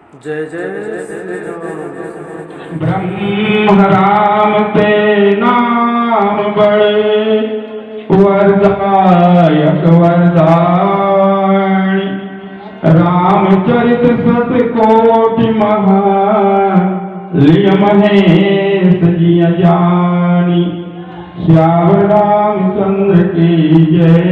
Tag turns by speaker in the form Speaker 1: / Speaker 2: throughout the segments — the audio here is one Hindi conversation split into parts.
Speaker 1: जय जय श्री राम।
Speaker 2: ब्रह्म राम ते नाम बड़े वरदायक वरदान। रामचरित सतकोटि महा लिय महेश जिय जानी। श्याम रामचंद्र की जय।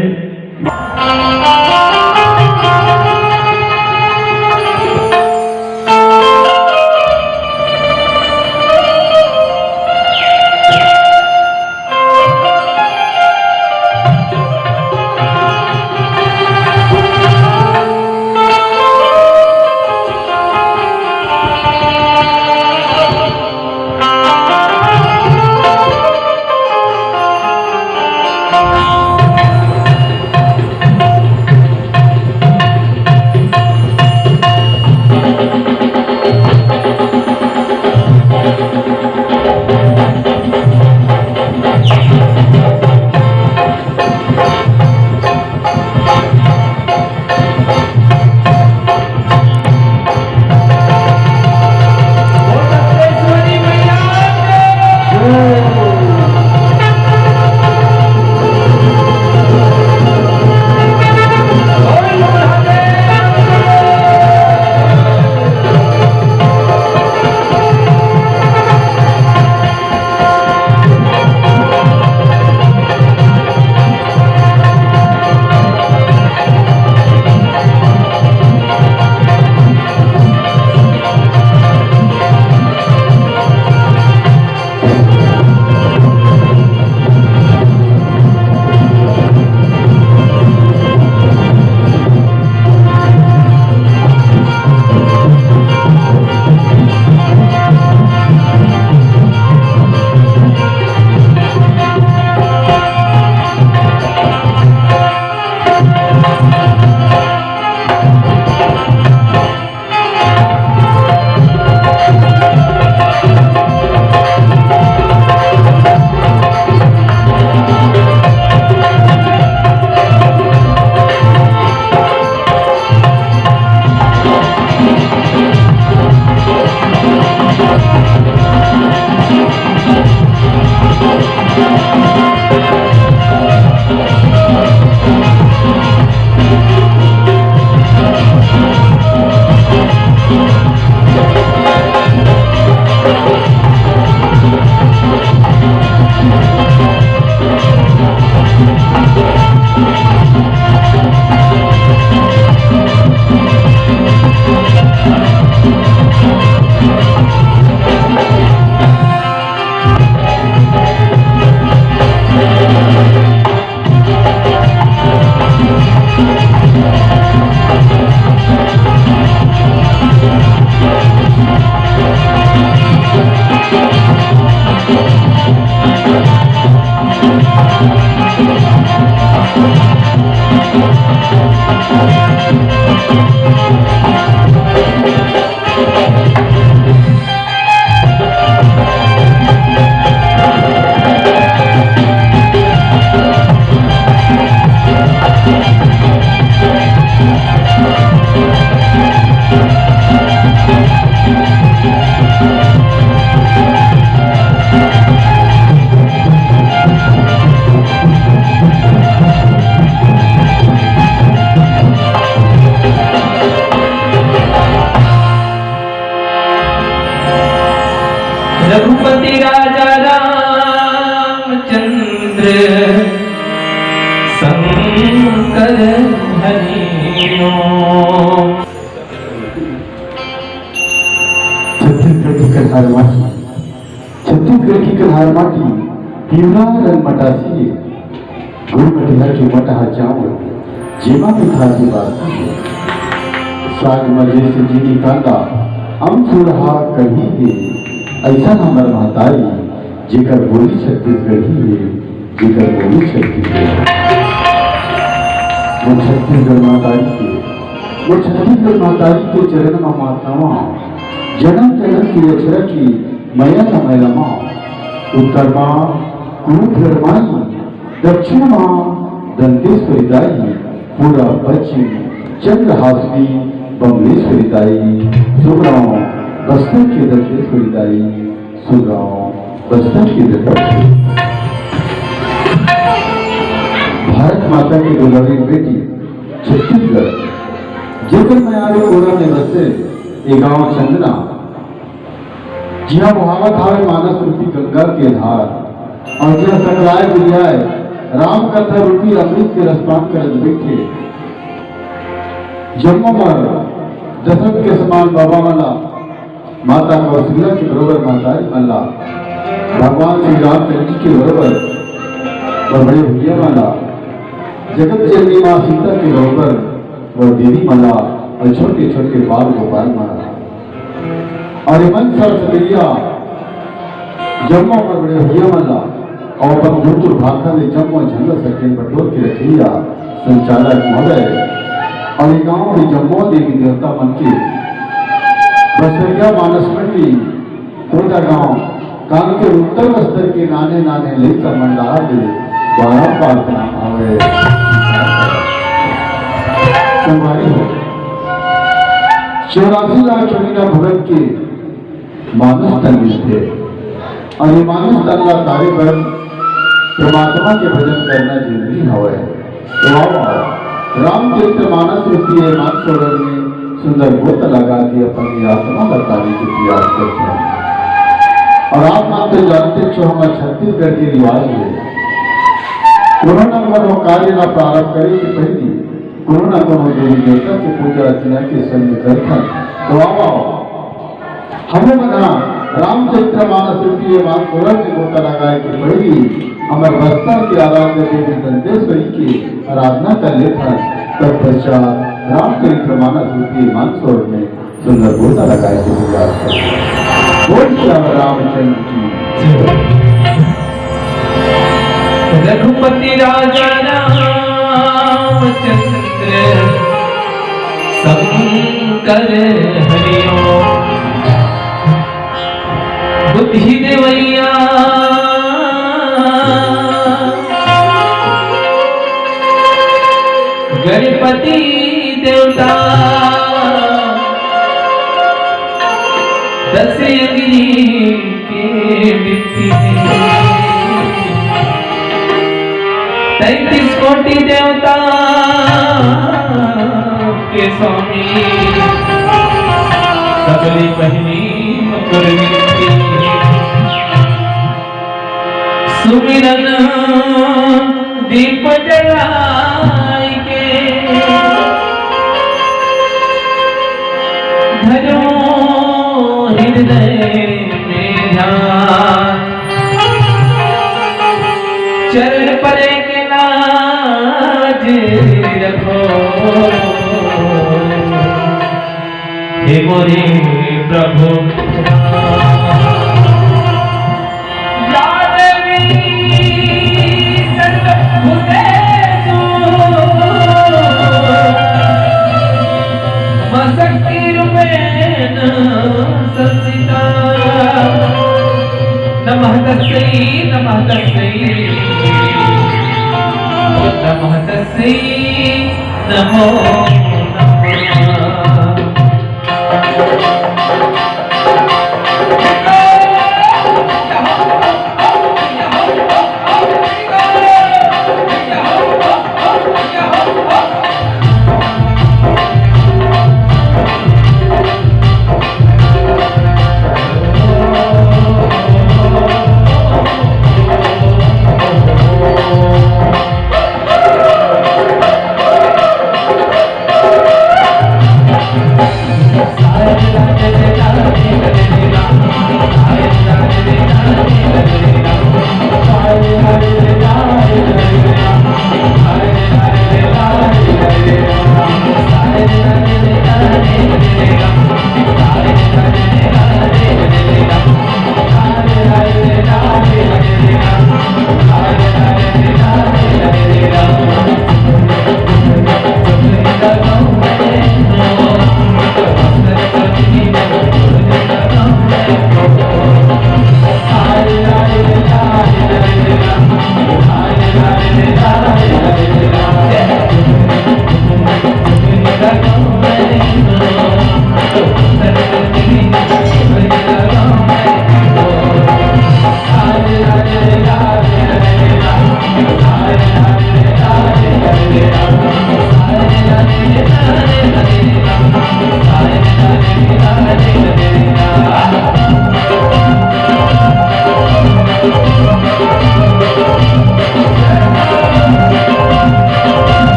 Speaker 3: रघुपति राजा रामचंद्र शंकर हरि ओम।
Speaker 4: छत्तीसगढ़ की कहार माटी, छत्तीसगढ़ की कहार माटी पीवरा रंग मटासी गुड़ मटिया के मटा चावल जेमा में खाती बासी साग मजे से जीनी कांदा हम सुरहा कहीं दे। ऐसा हमार महतारी जेकर बोली छत्तीसगढ़ी है, जेकर बोली छत्तीसगढ़। वो छत्तीसगढ़ महतारी के चरण में मातावा जन्म जन्म की अचरा की मया न मैलमा। उत्तर माँ कुरुधर्माई, दक्षिण माँ दंतेश्वरी दाई, पूरा पश्चिम चंद्रहासनी बमलेश्वरी दाई। घूम रहा हूँ बस्तर के दर्जे खुरीदारी, सुन रहा हूँ बस्तर के दर्जे। भारत माता की दुलारी बेटी छत्तीसगढ़, जेकर मैं आज कोरा में बसे ये गांव चंदना, जिया मुहावत हावे मानस रूपी गंगा के धार, और जिया सकलाए बुझाए राम कथा रूपी अमृत के रसपान कर बैठे। जन्मों पर दशरथ के समान बाबा वाला, माता कौशल्या के बरोबर मातारी मल्ला, भगवान श्री रामचंद्र जी के बरोबर और बड़े भैया वाला, जगत जननी माँ सीता के बरोबर और देवी माला, और छोटे छोटे बाल गोपाल माला, और मन सरसरिया जम्मो पर बड़े भैया माला, और पर गुरुतुर भाखा ने जम्मो झंडा सकेन बटोर के रखिया संचालक महोदय, और ये गांव में जम्मो देवी देवता मन के बसरिया मानस मंडली कोटा गांव कान के उत्तर बस्तर के नाने नाने लेकर मंडला दे बारह प्रार्थना आवे तुम्हारी हो। 84 लाख मीना भगत के मानस तन में थे, और ये मानस तन का कार्य पर परमात्मा के भजन करना जरूरी है। तो आओ रामचरित्र मानस रूपी मानसरोवर में सुंदर गोत लगा के अपनी आत्मा बताने की प्रयास करते हैं। और आप मानते जानते छो हमारे छत्तीसगढ़ के रिवाज है, कोरोना मनो कार्य न प्रारंभ करे कि पहली कोरोना को देवी देवता की पूजा अर्चना के संग करता। तो आओ हमें बना रामचरित्र मानस रूपी मानसरोवर में गोता लगाए कि पहली हमारे बस्तर की आराध्य देवी दंतेश्वरी की आराधना कर लेता। तत्पश्चात रामचरित्र मानस रूपी मानसरोवर में सुंदर गोता लगाए के प्रयास करते। बोल श्री रामचंद्र की।
Speaker 3: रघुपति राजा रामचंद्र शंकर हरिओ, बुद्धि देवैया गणपति देवता, दस अग्नि के वित्ती, 33 कोटि देवता के स्वामी, सकली पहली मकर वित्ती, सुमिरन दीप जलाई के धरो हृदय में ध्यान, चरण परे के लाज रखो हे मोरे प्रभु। नमः तस्मै नमः तस्मै नमः तस्मै नमो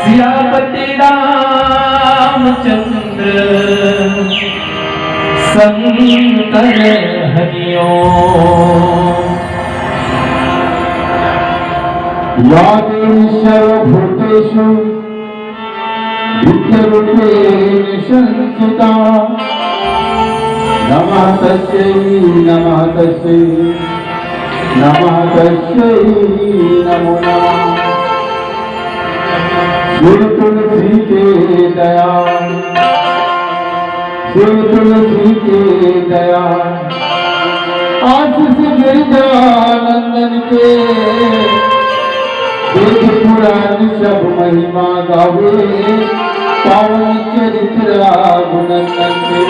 Speaker 3: सियापति रामचंद्र शंकर हरिओ
Speaker 4: या देवी सर्वभूतेषु विद्यरूपेण संस्थिता नमः तस्यै नमः तस्यै नमः तस्यै नमो नमः। शिव तुलसी के दया शिव तुलसी के दया आशीष गिरिजानंदन के देख पुराण सब महिमा गावे पावन चरित्र रघुनंदन के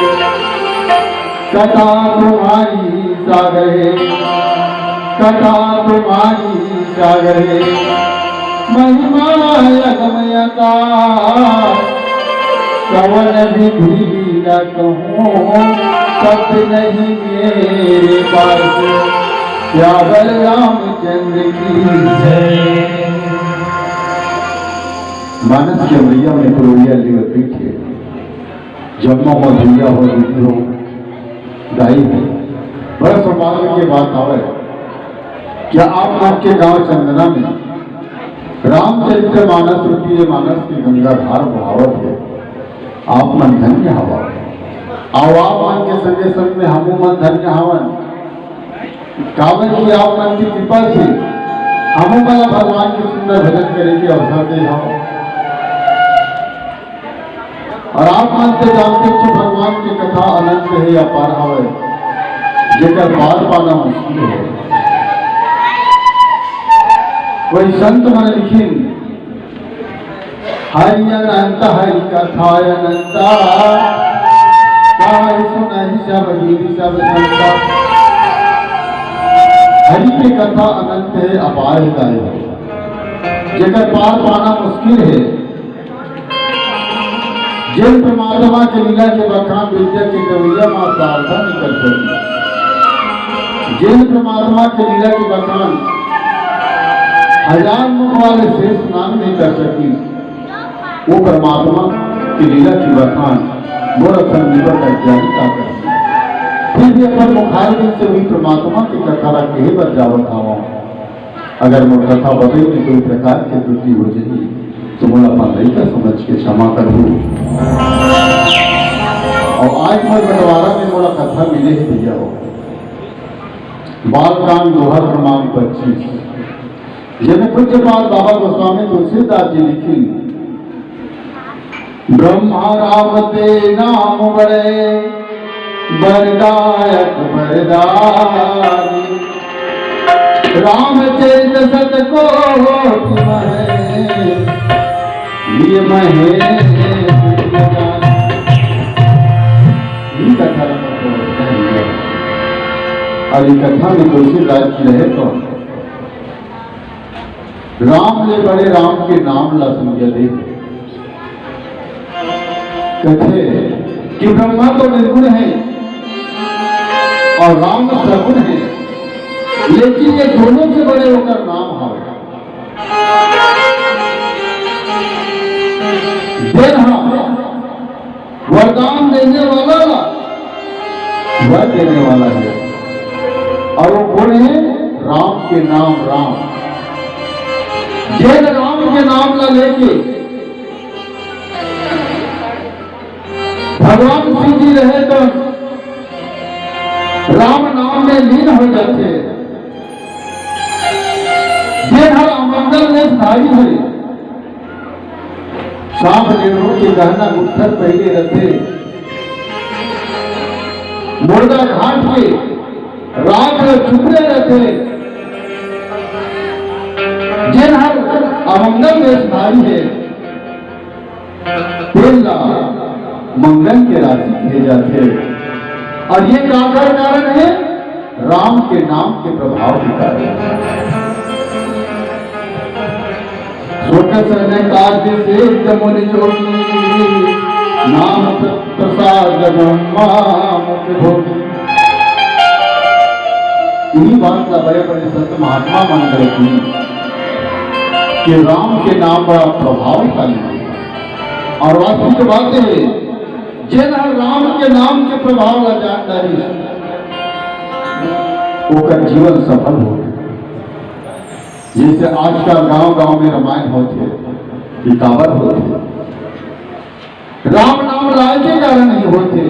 Speaker 4: कथा तुम्हारी सागर है कथा तुम्हारी सागर है महिमा अगमयता कवन विधि न कहूँ शब्द नहीं मेरे पास श्यावर रामचंद्र की जय। मानस के मैया में पुरोहिया लिवती थे जब हो भैया हो दीदी हो गाई है बड़ा सौभाग्य की बात आवे क्या आप आपके गांव चंदना में रामचरित्र मानस रूपी मानस की गंगाधार बहावत है आप मन धन्य हवा आओ आप मन के संगे संग में हमू मन धन्य हवन कावन की आप मन की कृपा से हमू मला भगवान के सुंदर भजन करे के अवसर दे हो और आप मन से जानते कि भगवान की कथा अनंत है अपार हवे जेकर पार पाना मुश्किल है। कोई संत मन लिखिन हरि अनंत हरि कथा अनंता काय सुनहि सब वीर सब संता। हरि की कथा अनंत है अपार है जेकर पार पाना मुश्किल है। जिन परमात्मा के लीला के बखान विद्या के कवैया मां शारदा नहीं कर सकती जिन परमात्मा के लीला के बखान हजार मुख वाले शेष नाम नहीं कर सकी वो परमात्मा की लीला की बखान मोर संजीवन का ज्ञानी का कर फिर भी अपन मुखार दिन से हुई परमात्मा की कथा के ही बजावत आवा अगर मोर कथा बदल में कोई प्रकार की त्रुटि हो जाएगी तो मोला अपन का समझ के क्षमा कर दो। और आज मैं बंटवारा में मोला कथा मिले ही भैया हो बालकांड दोहा क्रमांक 25 जिन्हें पूज्यपाल बाबा गोस्वामी तुलसीदास जी लिखी ब्रह्मा राम ते नाम बड़े बरदायक बरदानी रामचरित सत को ये महे कथा और ये कथा में तुलसीदास जी रहे तो राम ले बड़े राम के नाम ला समझा दे कहते कि ब्रह्मा तो निर्गुण है और राम सगुण है लेकिन ये दोनों से बड़े होकर नाम हावे वरदान देने वाला वह देने वाला है और वो कौन है राम के नाम राम जैन राम के नाम ला लेके भगवान श्री जी रहे तो राम नाम में लीन हो जाते जैन हर अमंगल में स्थायी हुए सांप नेहरू के गहना गुत्थर पहले रहते मुर्गा घाट के रात में छुपे रहते जिन हर अमंगल में स्थायी है मंगल के राशि कहे जाते और ये कारण है राम के नाम के प्रभाव के कारण कार्य से जमुन जोगी नाम प्रसाद ब्रह्मा मुख भोगी इन्हीं बात का बड़े बड़े संत महात्मा मान गए थे कि राम के नाम बड़ा प्रभावशाली है। और वास्तविक बात है जिन राम के नाम के प्रभाव ला जानकारी ओकर जीवन सफल हो। जैसे आजकल गांव गांव में रामायण होते दिखावर होते, राम नाम लाए के कारण नहीं होते।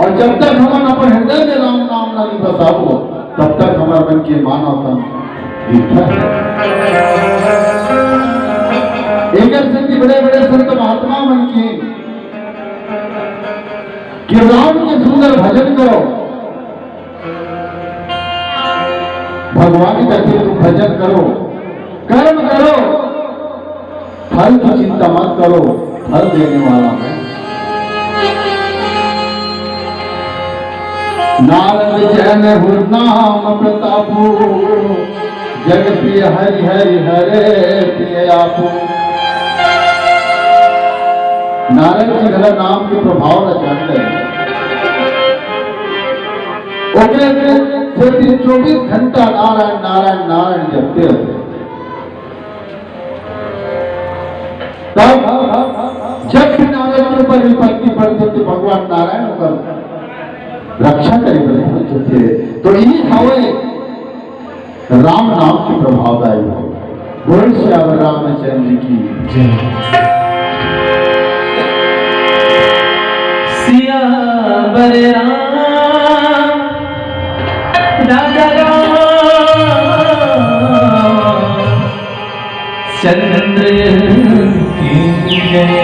Speaker 4: और जब तक हम अपन हृदय में राम नाम नहीं बसाओ तब तक हमारा मन के मानवता एक संति बड़े बड़े संत महात्मा मन की कि राम के सुंदर भजन करो, भगवान का तुम भजन करो, कर्म करो, फल की चिंता मत करो, फल देने वाला है। नारद जन हुर नाम प्रतापो, जग प्रिय हरि हरि हरे प्रिय आपो। नारद जी घर नाम के प्रभाव न जानते हैं। 24 घंटा नारायण नारायण नारायण जपते रहते। तब जब भी नारद के ऊपर विपत्ति पड़ती तो भगवान नारायण कर रक्षा करे। तो यही हवे राम नाम की प्रभावदायी हो। बोल श्याम रामचंद्र की जय।
Speaker 3: सियावर राम राजा राम चंद्र की जय।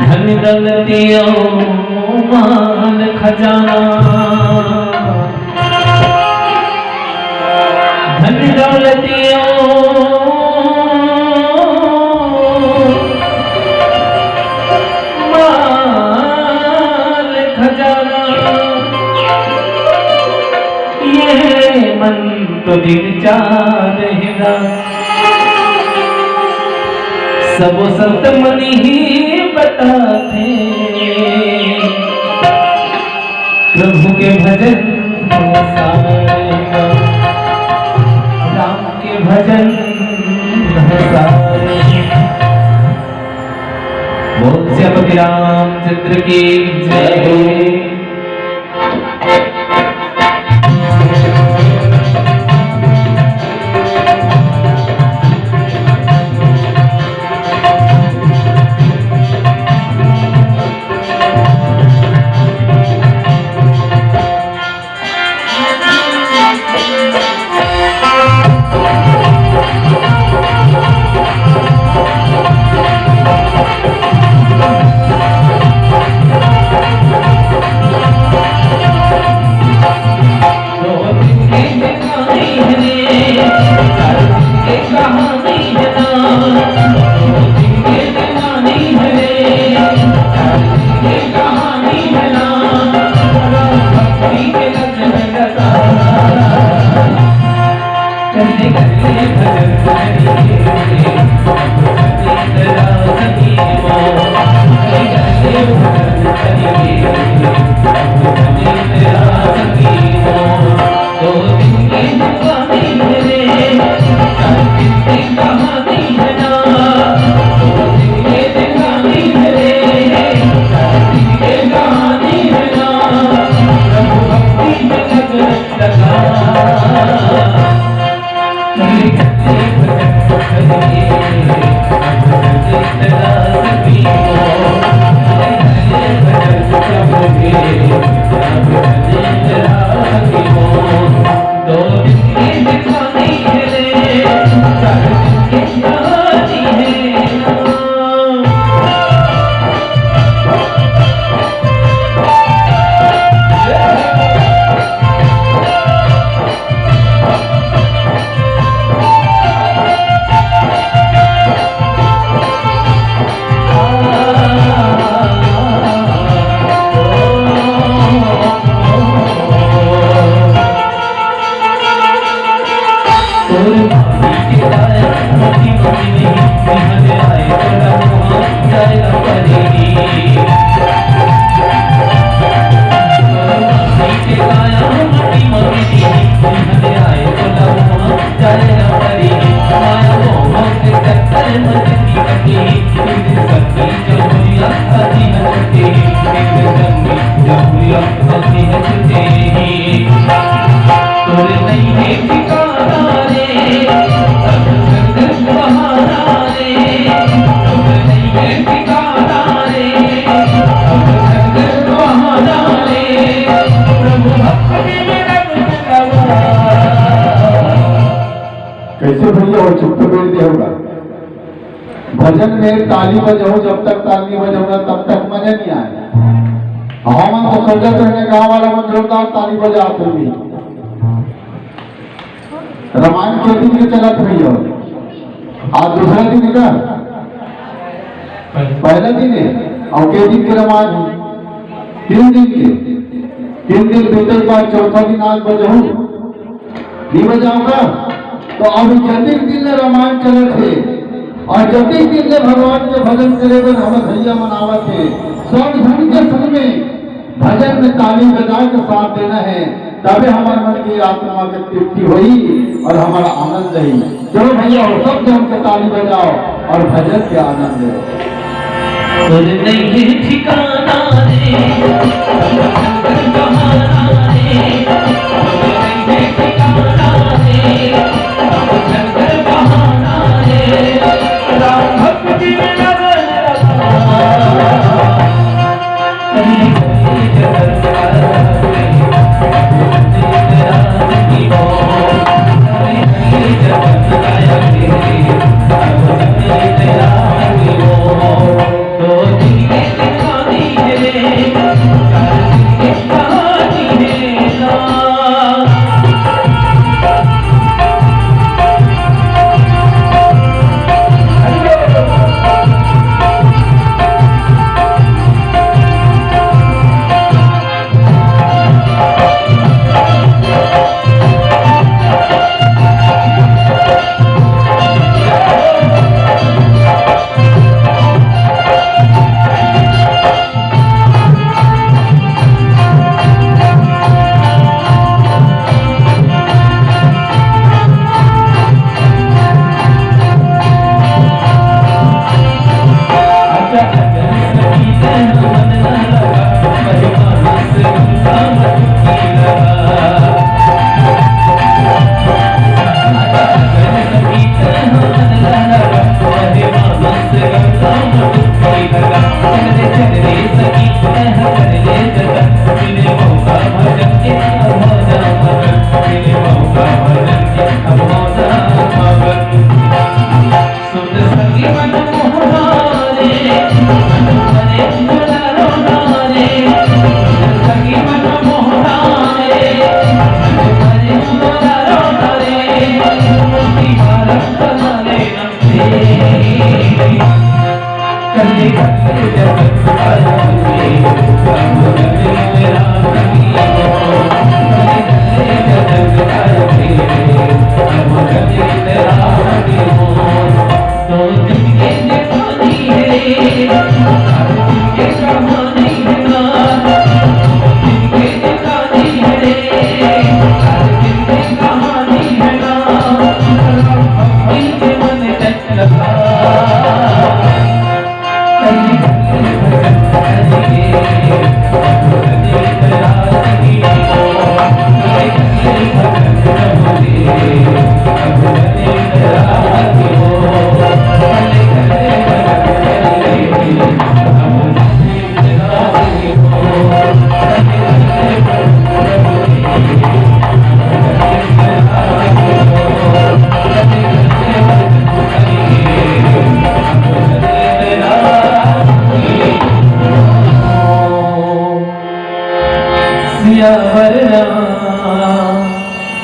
Speaker 3: धन दौलतियों मान खजाना, धन दौलतियों माल खजाना, ये मन तो दिन चाहेगा। सब संत मन ही बताते प्रभु के भजन राम के भजन बोल श्यामति रामचंद्र की जय।
Speaker 4: हो चुप बैठ दे होगा। भजन में ताली बजाओ, जब तक ताली बजाओ तब तक मजा नहीं आए। हम तो सोचते रहने गाँव वाला में जोरदार ताली बजा भी रामायण के दिन के चलत रही हो। आज दूसरा दिन का पहला दिन है और के दिन के रामायण 3 दिन के 3 दिन बीते के बाद चौथा दिन आज बजाऊ नहीं बजाऊंगा। तो अभी जतिक दिन ने रामायण चले थे और जतिक दिन ने भगवान के भजन करे हुए हम भैया मनावत थे। सब धन के संग में भजन में ताली बजा के साथ देना है, तबे हमारे मन की आत्मा की तृप्ति हुई और हमारा आनंद रही। चलो भैया सब जन के ताली बजाओ और भजन के आनंद लो।
Speaker 3: नहीं ठिकाना रे बहाना रे, नहीं ठिकाना रे बहाना रे, राम भक्ति में लगन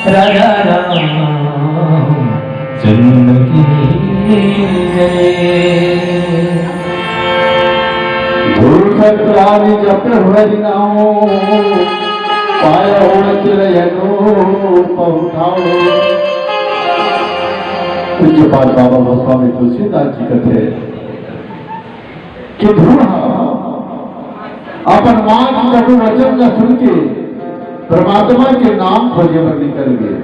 Speaker 3: राजा राम जन्म की
Speaker 4: धूर्खत्रादि जप हरिनामो पाय चिरयनो पहुँचाओ। पूज्यपाद बाबा गोस्वामी तुलसीदास जी कहते कि ध्रुव अपन मां की कटु वचन न सुन के परमात्मा के नाम खोजे पर निकल गए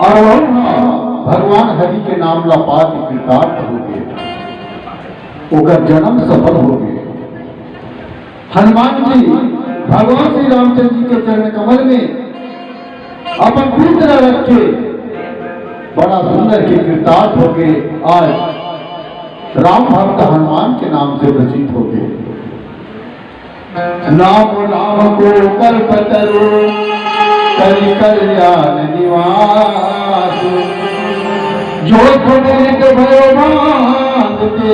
Speaker 4: और भगवान हरि के नाम लपा के कृतार्थ हो गए, उनका जन्म सफल हो गए। हनुमान जी भगवान श्री रामचंद्र जी के चरण कमल में अपन पुत्र रख के बड़ा सुंदर के कृतार्थ हो गए। आज राम भक्त हनुमान के नाम से प्रसिद्ध हो गए। नाम राम को कल्पतरु कलि कल्याण निवास जो खबीर के भयो मांगते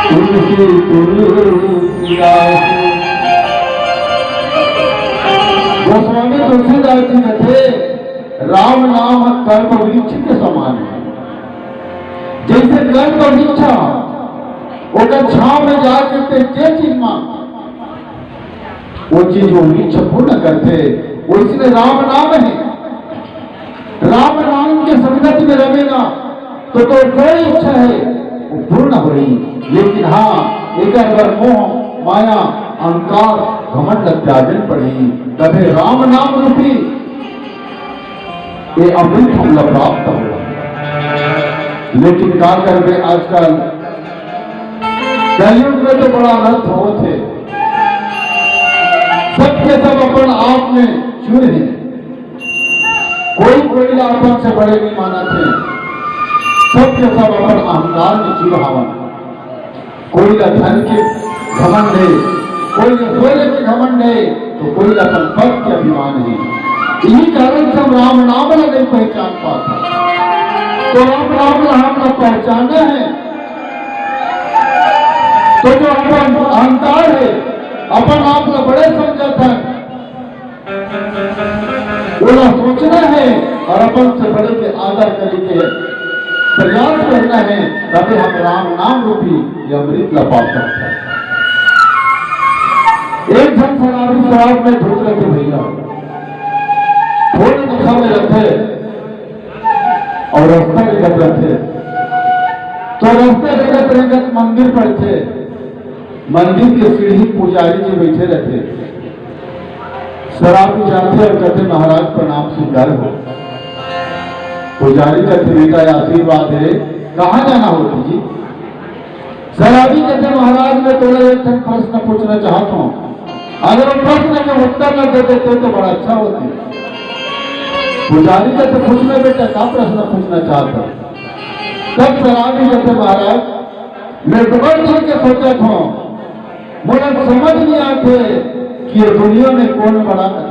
Speaker 4: तुलसी तुलसीदास। गोस्वामी तुलसीदास जी कहते राम नाम कल्प वृक्ष के समान है। जैसे कल्प वृक्ष ओकर छांव में जाकर के जे चीज मांग वो चीज वो वृक्ष पूर्ण करते, उसमें राम नाम है। राम नाम के संगत में रहेगा तो जो इच्छा है वो पूर्ण हो रही। लेकिन हाँ एक अगर मोह माया अहंकार घमंड त्यागन पड़ी तभी राम नाम रूपी ये अमृत हमला प्राप्त होगा। लेकिन क्या करके आजकल कलयुग में तो बड़ा अनर्थ हो थे, सबके सब अपन आप में चूर हैं। कोई कोयला अपन से बड़े नहीं माना थे, सबके सब अपन अहंकार में चूर हवन। कोई धन के घमंड है, कोई सोने के घमंड है, तो कोई अपन पद के अभिमान है। यही कारण से हम राम नाम नहीं पहचान पाते। तो राम नाम हम पहचानना है तो जो अपन अहंकार है अपन आप में बड़े समझता है वो सोचना है और अपन से बड़े के आदर करके प्रयास करना है, तभी हम राम नाम रूपी ये अमृत ला पा सकते हैं। एक जन शराबी शराब में धुत रखे भैया थोड़ी दिशा में रखे और रास्ता निकट रखे तो रास्ते निकट निकट मंदिर पर थे। मंदिर के सीढ़ी पुजारी जी बैठे रहते, शराबी जाते और कहते महाराज प्रणाम स्वीकार हो। पुजारी कहते बेटा आशीर्वाद है, कहाँ जाना होती जी? शराबी कहते महाराज मैं थोड़ा एक प्रश्न पूछना चाहता हूँ, अगर वो प्रश्न के उत्तर न दे देते तो बड़ा अच्छा होती। पुजारी कहते पूछना बेटा क्या प्रश्न पूछना चाहता हूँ? तब शराबी कहते महाराज मैं बड़े दिन के सोचा था, मुझे समझ नहीं आते कि ये दुनिया में कौन बड़ा है।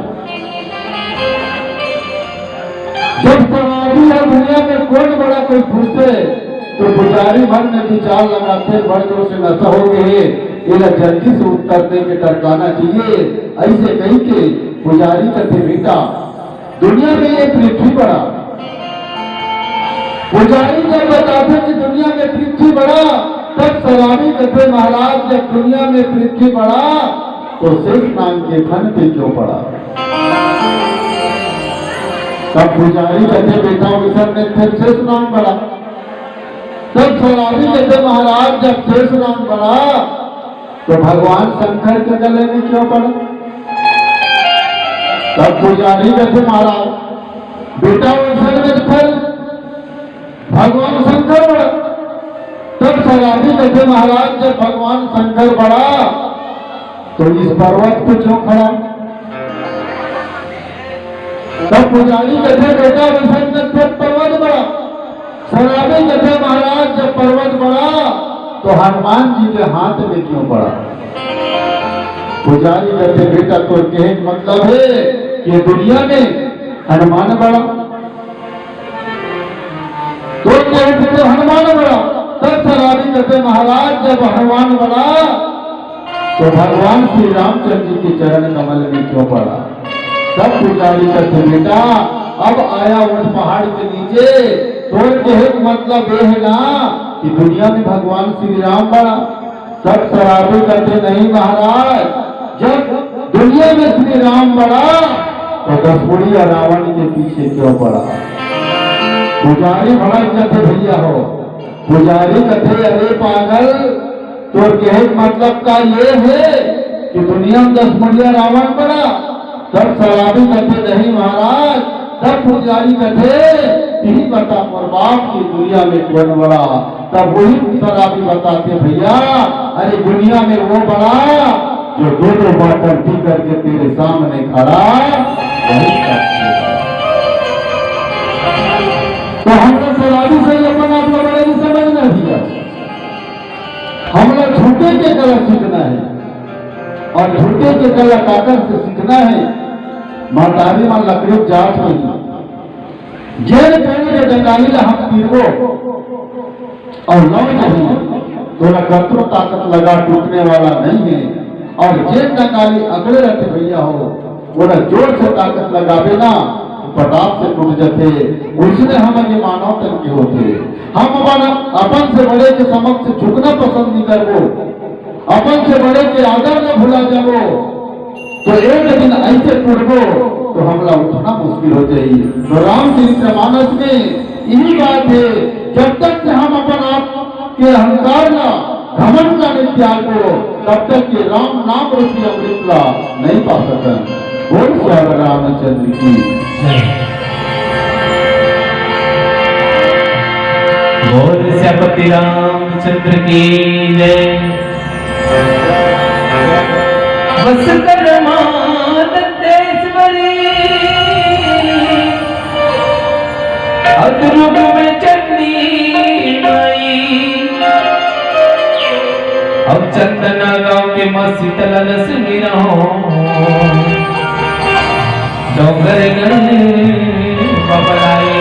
Speaker 4: जब शराबी है दुनिया में कौन बड़ा कोई पूछे तो पुजारी मन में विचार लगाते बड़े जोर से नशा हो गए, ये जल्दी से उत्तर दे के टरकाना चाहिए। ऐसे कही के पुजारी कहते बेटा दुनिया में ये पृथ्वी बड़ा। पुजारी जब बताते कि दुनिया में पृथ्वी बड़ा तब शराबी कहते महाराज जब दुनिया में पृथ्वी बड़ा तो शेष नाम के फन पे क्यों पड़ा? तब पुजारी कहते बेटा विषय में फिर शेष नाम बड़ा। तब शराबी कहते महाराज जब शेष नाम बड़ा तो भगवान शंकर के गले में क्यों पड़ा? तब पुजारी कहते महाराज बेटा विषय में फिर भगवान शंकर बड़ा। तब शराबी कहते महाराज जब भगवान शंकर बड़ा तो इस पर्वत पे क्यों खड़ा? तब पुजारी कहते बेटा विषय में फिर पर्वत बड़ा। शराबी कहते महाराज जब पर्वत बड़ा तो हनुमान जी के हाथ में क्यों पड़ा? पुजारी कहते बेटा तो कहे मतलब है कि दुनिया में हनुमान बड़ा। तो कहते हनुमान बड़ा। तब शराबी कहते महाराज जब हनुमान बड़ा तो भगवान श्री रामचंद्र जी के चरण कमल में क्यों पड़ा? तब पुजारी कहते बेटा अब आया उन पहाड़ के नीचे तो कहे मतलब ये है ना कि दुनिया में भगवान श्री राम बड़ा। तब शराबी कहते नहीं महाराज जब दुनिया में श्री राम बड़ा तो दसपुड़िया रावण के पीछे क्यों पड़ा? पुजारी बड़ा कहते भैया हो। पुजारी कहते अरे पागल तो कहे मतलब का ये है कि दुनिया में 10 मुड़िया रावण बड़ा। तब शराबी कहते नहीं महाराज। तब पुजारी कहते यही बता और बाप की दुनिया में कौन बड़ा? तब वही शराबी बताते भैया अरे दुनिया में वो बड़ा जो दो बाटर पी करके तेरे सामने खड़ा तो हमने शराबी से अपन आप लोग बड़े समझना दिया। हमने झूठे के कला सीखना है और झूठे के कला काकर से सीखना है। महतारी मां लकड़ी जाट नहीं जेल पहले के जंगाली ला हम पीरबो और लौ नहीं, तोरा कतरो ताकत लगा टूटने वाला नहीं है। और जेल जंगाली अगले रहते भैया हो, बोला जोर से ताकत लगावे ना पटाप से टूट जाते। उसने हमें ये मानव तक के होते। हम अपन से बड़े के समक्ष झुकना पसंद नहीं करबो, अपन से बड़े के आदर न भुला जाबो, तो एक दिन ऐसे टूटबो तो हमला उठना मुश्किल हो जाएगी। तो रामचरितमानस में यही बात है, जब तक से हम अपन आप के अहंकार ना घमंड का नहीं त्यागो, तब तक ये राम नाम रूपी अमृत ला नहीं पा सकते। बोल श्याम रामचंद्र की
Speaker 3: बोल श्यापति रामचंद्र की जय। बस कर मानतेश्वरी अद्रुप में चंडी अब चंदना गांव के मां शीतल सुनी रहो डोंगर गए बबलाई।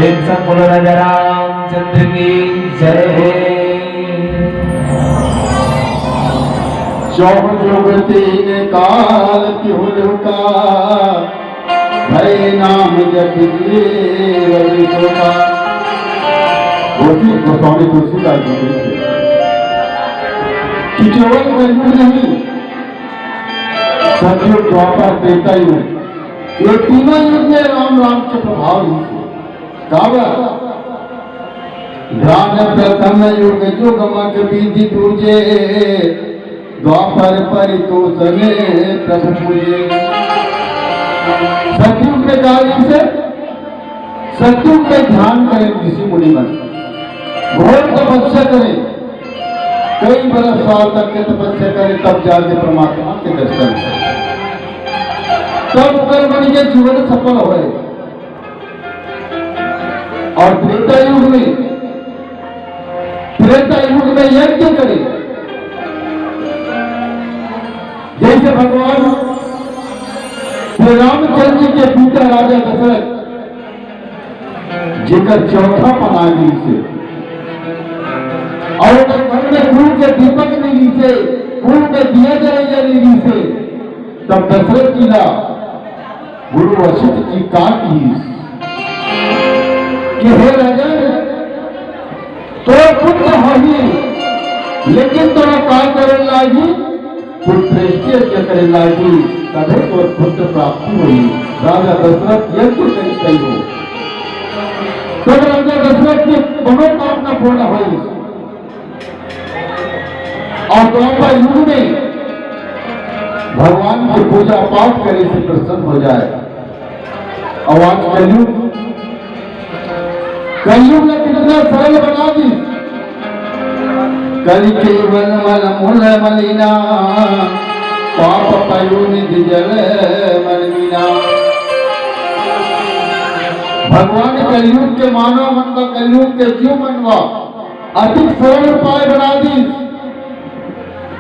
Speaker 3: प्रेम से बोलो राजा रामचंद्र की जय।
Speaker 4: चौह युग तीन काल तिहुल का भय नाम जपिए रवि का। गोस्वामी तुलसीदास जी लिखे कि केवल कलयुग नहीं, सतयुग द्वापर त्रेता युग, ये तीनों युग में राम राम के प्रभाव ही ध्यान प्रथम युग जुगमक विधि दूजे द्वापर परितोषने प्रभु पूजे। सतयुग में कार्य से सतयुग में ध्यान करें ऋषि मुनिमन, घोर तपस्या करें, कई बरस साल तक के तपस्या करें, तब जाके परमात्मा के दर्शन करें, तब कर्मणि के जीवन सफल होए। और त्रेता युग में यज्ञ करें, जैसे भगवान श्री रामचंद्र जी के पिता राजा दशरथ जिकर चौथा पनागी से और घर में कुल के दीपक निधि से, कुल में दिया जले निधि से, तब दशरथ जी का गुरु वशिष्ठ जी का कि हे राजा तो पुत्र होगी, लेकिन तो का करे लागी पुत्र करे लागी, तभी तो पुत्र प्राप्ति हुई। राजा दशरथ यज्ञ करी हो, तब राजा दशरथ की मनोकामना पूर्ण हुई। और द्वापर युग में भगवान की पूजा पाठ करे से प्रसन्न हो जाए। और आज कलयुग ने कितना सरल बना दी। कलि केवल मल मूल मलिना पाप पयो निधि जल मलिना। भगवान कलयुग के मानव मन का, कलयुग के जीव मन का अधिक सरल उपाय बना दी।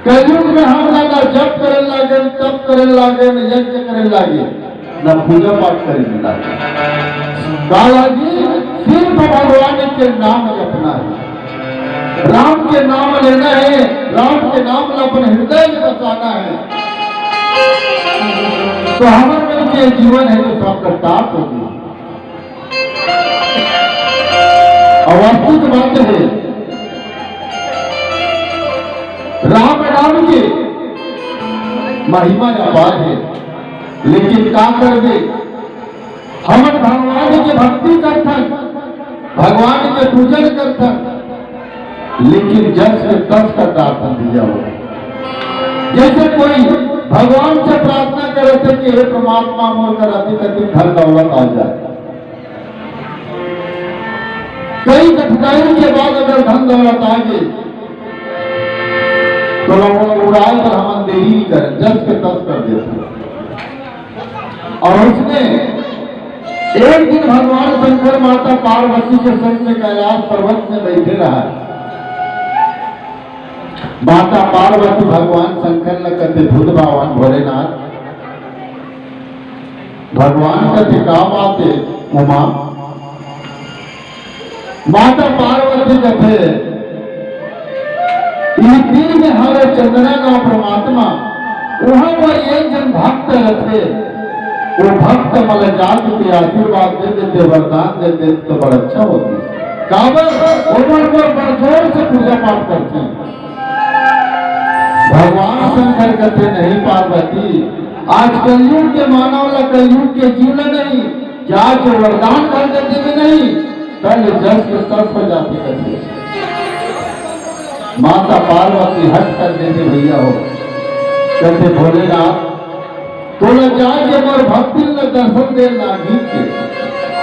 Speaker 4: कलयुग में हम ना जप करे लागे, तप करे लागे, न यज्ञ करे लागे, न पूजा पाठ करे लागे। बालाजी सिर्फ भगवान के नाम जपना है, राम के नाम लेना है, राम के नाम अपने हृदय में बसाना है, तो हमारे मन के जीवन है जो सब कर्ताप होगी। अवास्तविक बात है, राम नाम की महिमा अपार है, लेकिन क्या कर दे हम भगवान की भक्ति करथन, भगवान के पूजन करथन, लेकिन जस से तस का प्रार्थना दिया हो। जैसे कोई भगवान से प्रार्थना करे थे कि हे परमात्मा मोर अधिक अधिक धन दौलत आ जाए। कई कठिनाई के बाद अगर धन दौलत आ गई तो उड़ाए पर हम देरी नहीं करें, जस के तस कर देते। और उसने एक दिन भगवान शंकर माता पार्वती के संग में कैलाश पर्वत में बैठे रहा। माता पार्वती भगवान शंकर न कहते भूत भगवान भोलेनाथ, भगवान कहते का बाते उमा। माता पार्वती कहते तीर में हरे चंद्रा का परमात्मा वहां पर एक जन भक्त रहते, वो भक्त मल जात के आशीर्वाद दे देते, वरदान दे देते तो बड़ा अच्छा होती। उम्र पर बरजोर से पूजा पाठ करते हैं। भगवान शंकर कहते नहीं पार्वती, आज कलयुग के मानव ला कलयुग के जीवन नहीं, जाके वरदान कर देते भी नहीं, पहले जस के तस हो जाती करते। माता पार्वती हट कर देते भैया हो, कहते भोलेनाथ तो जाके मोर भक्ति ने दर्शन दे लागी के,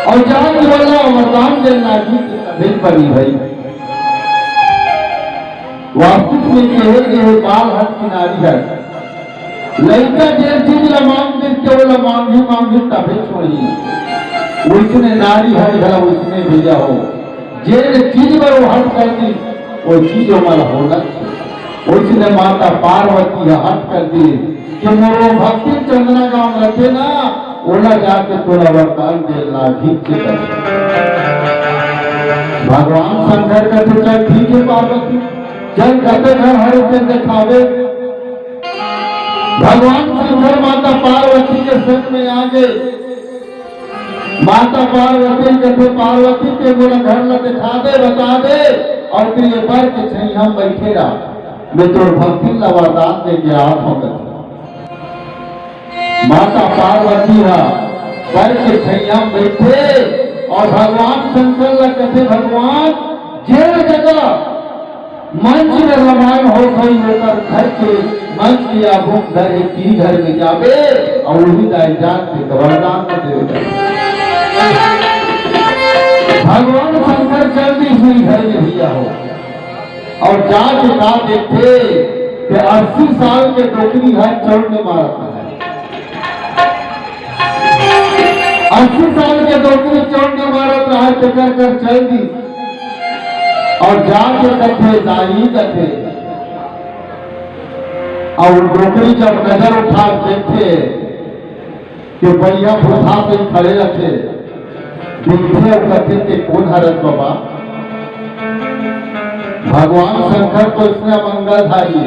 Speaker 4: और जाके बोला वरदान दे लागी के कभी बनी भाई। वास्तविक में कहे बाल हट किनारी है, लड़का जे चीज ला मांग देते बोला मांगी मांगी तभी छोड़ी। उसने नारी है भला उसने भेजा हो, जे चीज पर वो हट कर दी वो चीज हमारा होना। उसने माता पार्वती हट कर दी कि मोरो भक्ति चंद्रा गांव रखे ना, ओला जाके थोड़ा वरदान दे लागी। भगवान शंकर कहते चल ठीक है पार्वती, चल कहते घर हर दिन दिखावे। भगवान शंकर माता पार्वती के संग में आ गए। माता पार्वती कहते पार्वती के बोला घर न दिखा दे, बता दे, और फिर ये पर के छई हम बैठे रहा, मैं तो भक्ति ला वरदान दे के आप होगा। माता पार्वती पर के छई हम बैठे और भगवान शंकर ला कहते भगवान जे जगह मंच में रामायण हो गई होकर घर के मंच की आभूख घर एक घर में जावे और वही दाई जान के वरदान दे। भगवान शंकर जल्दी हुई घर में भैया हो और जाके का देखे कि 80 साल के डोकरी है चौड़ में मारता है। 80 साल के डोकरी चौड़ में मारत रहा तो कर चल दी और जाके कथे दाई कथे और डोकरी जब नजर उठा देखे कि भैया बुढ़ा से खड़े रखे देखे और कथे के कौन हरत बाबा। भगवान शंकर को इसने मंगल धारी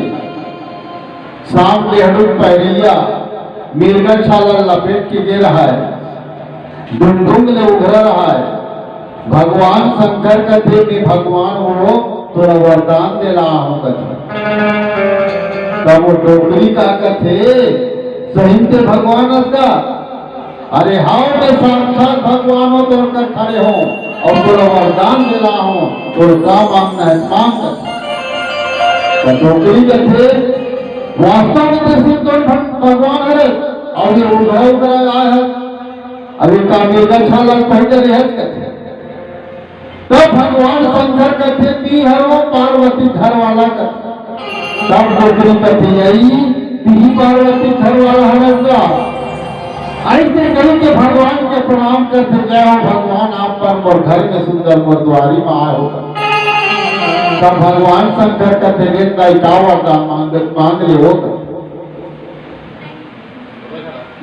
Speaker 4: शाम लेहड़ू पैरिया मीरगन छाला लपेट के गे रहा है, डुंडुंग ले उघर रहा है। भगवान शंकर कहते कि भगवान हो थोड़ा वरदान दे रहा हूं कथे। तब वो डोकरी का कथे सही से भगवान का अरे हाँ मैं साक्षात भगवान हो तो कर खड़े हो और थोड़ा वरदान दे रहा हूं, तो काम मांगना है मांग कर। डोकरी कथे वास्तव में सिर्फ तो भगवान है और ये उधर आया है। अभी कामेगा छाला पहले रहत कथे तब भगवान शंकर कथे ती हरो पार्वती घर वाला कथे। तब डोकरी कथे यही ती पार्वती घर वाला हरगा ऐसे कहीं के भगवान के प्रणाम करते जय हो भगवान आप पर मोर घर में सुंदर मोर द्वारी में आए हो। तब भगवान शंकर कहते का वरदान मांग ले हो।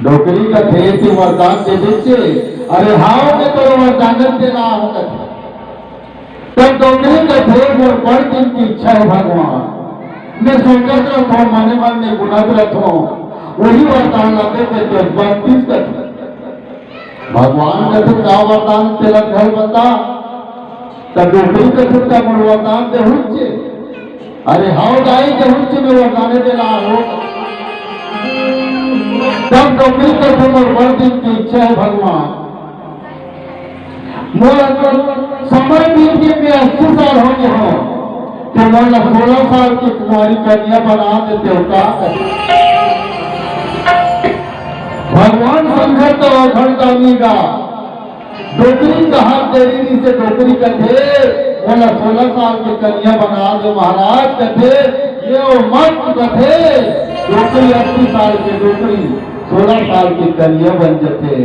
Speaker 4: डोकरी कथे कि वरदान दे दीजिए। अरे हाँ मैं तो वरदान दे रहा हूँ कथे। तब डोकरी कथे मोर बड़ दिन की इच्छा है भगवान, मैं सोचत रहो मने मन में गुणत रहो वही वरदान लाते थे तो 32 कथे। भगवान कथे का वरदान तेरा घर बता। तब डोकरी कथे का मोर वरदान दे हुच्चे। अरे हाउ दाई के हुच्चे में वरदान दे रहा हो। तब डोकरी कथे मोर बड़ दिन की इच्छा है भगवान, मोर समय बीत के मैं 80 साल हो गए हो तो मोर 16 साल की कुमारी कन्या बना देते हो का। भगवान शंकर तो घरदानीगा डोकरी का हाथ देवी से डोकरी कथे बोला 16 साल की कन्या बना दो महाराज कथे ये मत कथे। डोकरी 80 साल की डोकरी 16 साल की कन्या बन जाते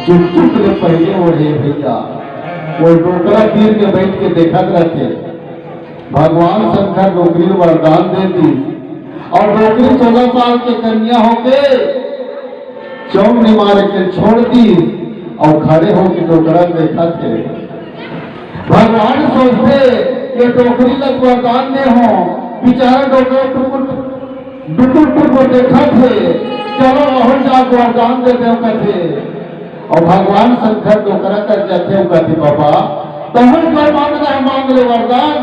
Speaker 4: चुप चुप ले पहले ओढ़े भैया वो डोकरा तीर के बैठ के देखा रहते। भगवान शंकर डोकरी वरदान दे दी और डोकरी 16 साल की कन्या होके चौमनी मार के छोड़ दी और खड़े होकर डोकरा देखा थे। भगवान सोचते ये डोकरी का वरदान दे हो, बेचारा डोकरा टुकुर देखा थे, चलो और जाकर वरदान दे दे कहते। और भगवान शंकर डोकरा कर जाते कहते बाबा तहन कर मांगना है मांग ले वरदान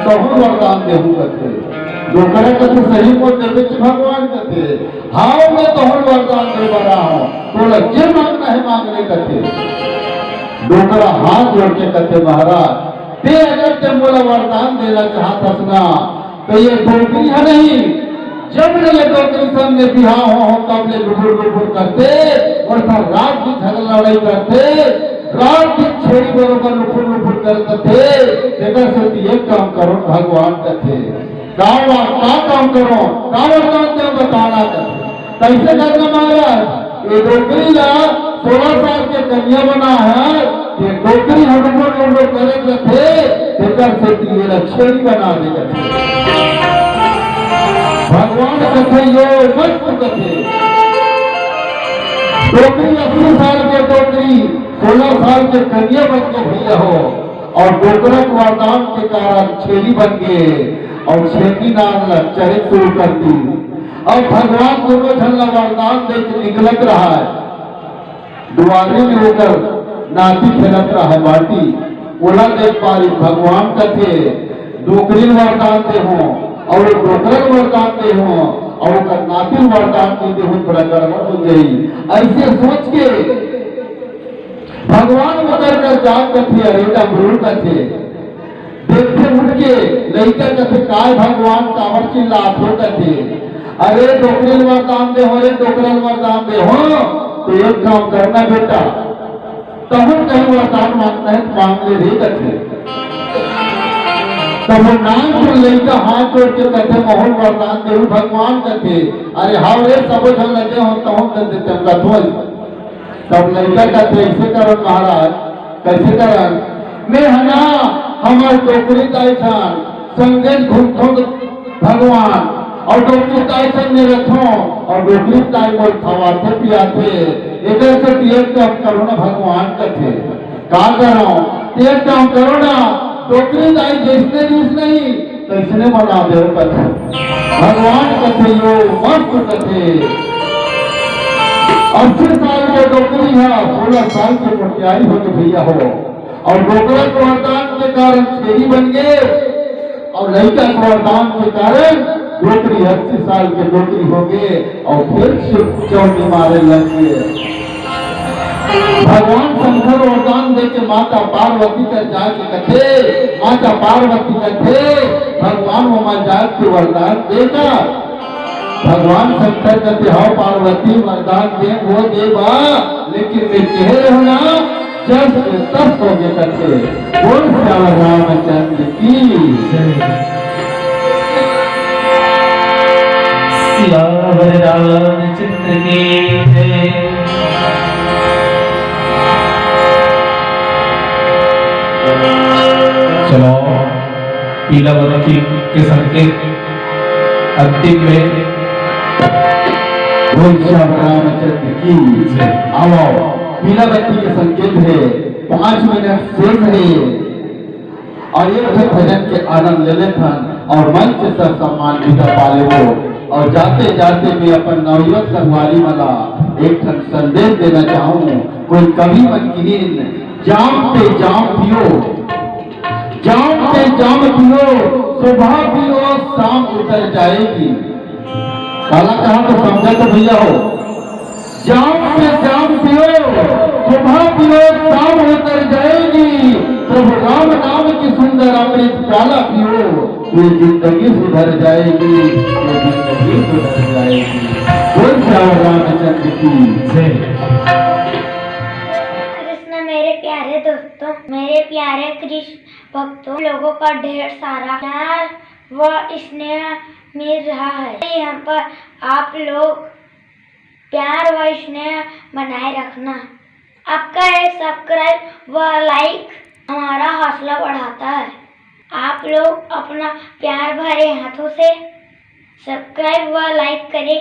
Speaker 4: तहन वरदान देहू कहते। डोकरा कथे सही को देवे भगवान कथे हाँ मैं तोहर वरदान दे रहा हूँ बोला जे मांगना है मांग ले कथे। डोकरा हाथ जोड़ के कथे महाराज ते अगर ते बोला वरदान देना चाहता ना तो ये डोकरी है नहीं। जब ये डोकरी सामने बिहार हो तब ले लुपुर करते और रात की झगड़ा लड़ाई करते रात की छेड़ी बरोबर लुपुर करते थे। देखा से एक काम करो भगवान कथे का काम करो का वरदान दे बताना कैसे करना महाराज। ये डोकरी ला 16 साल के कन्या बना है ये डोकरी हम लोग करेंगे थे देखा से ये छेड़ी बना देगा। भगवान कथे ये मत कथे डोकरी 80 साल के डोकरी 16 साल के कन्या बन के भैया हो और डोकरक वरदान के कारण छेली बन गए और छेली नाम चरित शुरू कर दी। और भगवान दोनों झल्ला वरदान दे के निकलत रहा है, दुआरे में होकर नाती खेलत रहा है बाटी। ओला देख पारी भगवान कथे डोकरीन वरदान दे हो और डोकरक वरदान दे हो और नाती वरदान दे हो, बड़ा गड़बड़ हो गई। ऐसे सोच के भगवान उतर कर जाग कथे अरेटा गुरु कथे देखते उठ के लड़का कथे काय भगवान कावर चिल्लात हो कथे अरे डोकरल वरदान दे हो, रे डोकरल वरदान दे हो। तो एक काम करना बेटा, तब कहीं वरदान मांगना है मांग ले रे कथे। तब वो नाम सुन लड़का हाथ जोड़ के कथे मोहन वरदान दे भगवान कथे अरे हाव रे सब जन लगे हो तब कर देते हम कथोल। तब लड़का कहते ऐसे करो महाराज, कैसे करन मैं हना हमार डोकरी ताइछन संगे घूमथो भगवान और डोकरी ताइछन में रखो और डोकरी ताई मोर खवाते पियाते एकर से एक काम करो ना भगवान कथे का करो एक काम करो ना डोकरी ताई जैसे रीस नहीं कैसने बना दे कथे भगवान कथे यो मस्त कथे। 80 साल के डोकरी है, 16 साल के मोटियारी हो के भैया हो और डोकरक वरदान के कारण छेरी बन गए और लड़का के वरदान के कारण डोकरी 80 साल के डोकरी हो गए और फिर चौकी मारे लग गए। भगवान शंकर वरदान दे के माता पार्वती का जाके कथे माता पार्वती कथे भगवान वहां जाके वरदान देगा। भगवान शंकर कहते हो पार्वती वरदान दे वो देवा लेकिन मैं कह रहा हूं ना जस तस हो गए कहते बोल श्याम रामचंद्र की
Speaker 3: सियावर रामचंद्र की जय। चलो पीलावती के संकेत अंतिम में
Speaker 4: रामचंद्र की आओ पीलावती के संकेत है 5 मिनट शेष है और एक भजन के आनंद ले लेते और मंच से सम्मान विदा पाले हो। और जाते जाते मैं अपन नवयुवक संगवारी वाला एक संदेश देना चाहूँ। कोई कभी मनकीन जाम पे जाम पियो, जाम पे जाम पियो, सुबह पियो शाम उतर जाएगी। काला कहा तो समझा तो भैया हो, जाम पे जाम पियो, सुबह पियो शाम उतर जाएगी। प्रभु राम नाम की सुंदर अमृत प्याला पियो, ये जिंदगी सुधर जाएगी, ये जिंदगी सुधर जाएगी। बोल श्याम रामचंद्र की जय।
Speaker 1: कृष्ण मेरे प्यारे दोस्तों, मेरे प्यारे कृष्ण भक्तों, लोगों का ढेर सारा प्यार व स्नेह मिल रहा है। यहाँ पर आप लोग प्यार व स्नेह बनाए रखना। आपका एक सब्सक्राइब व लाइक हमारा हौसला बढ़ाता है। आप लोग अपना प्यार भरे हाथों से सब्सक्राइब व लाइक करें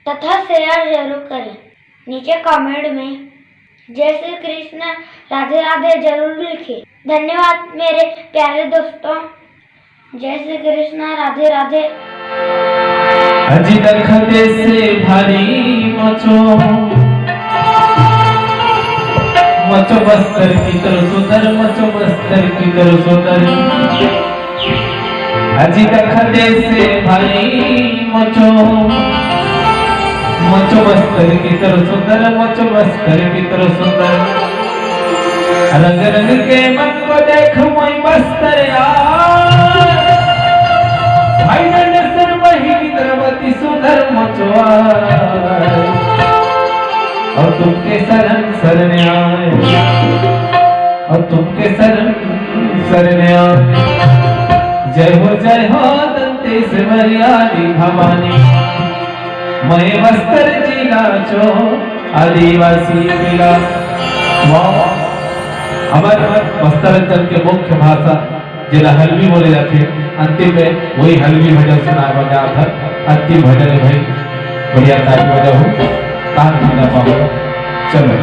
Speaker 1: तथा शेयर जरूर करें। नीचे कमेंट में जय श्री कृष्ण राधे राधे जरूर लिखें। धन्यवाद मेरे प्यारे दोस्तों। जय श्री कृष्ण राधे राधे।
Speaker 3: अजी दखते से भारी मचो मचो बस्तर की तरह सुंदर, मचो बस्तर की तरह सुंदर। अजी दखते से भारी मचो मचो बस्तर की तरह सुंदर, मचो बस्तर की तरह सुंदर। रंग रंग के मन को देख मोई बस्तर यार, भाई नसर बहिनी द्रवती सुंदर मचवार। और तुमके शरण शरण आए, और तुमके शरण शरण आए। जय हो दंतेश मर्यादी भवानी, मैं बस्तर जिला चो आदिवासी जिला। हमारे बस्तर के मुख्य भाषा जिला हल्बी बोले जाते हैं। अंतिम में वही हल्बी भजन सुनाया गया था। अंतिम भजन है भाई, बढ़िया तारीफ वजह हो तान भजन पाओ। चलो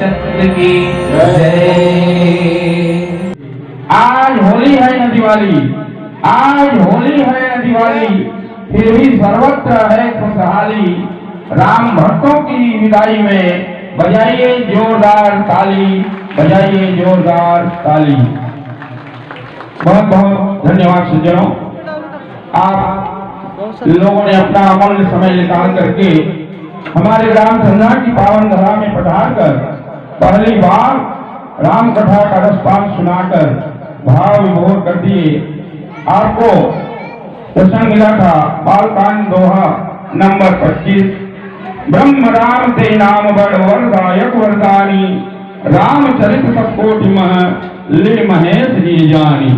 Speaker 3: रामचंद्र की जय।
Speaker 2: आज होली है न दिवाली, आज होली है न दिवाली, फिर भी सर्वत्र है खुशहाली। राम भक्तों की विदाई में बजाइए जोरदार ताली, बजाइए जोरदार ताली। बहुत बहुत धन्यवाद सज्जनों, आप लोगों ने अपना अमूल्य समय निकाल करके हमारे राम धंधा की पावन धरा में पधार कर पहली बार राम कथा का रसपान सुनाकर भाव विभोर कर दिए। आपको प्रसंग मिला था बालकांड दोहा नंबर 25, ब्रह्म राम ते नाम बड़ वरदायक वरदानी, रामचरित सब कोटि मह ले महेश जी जानी।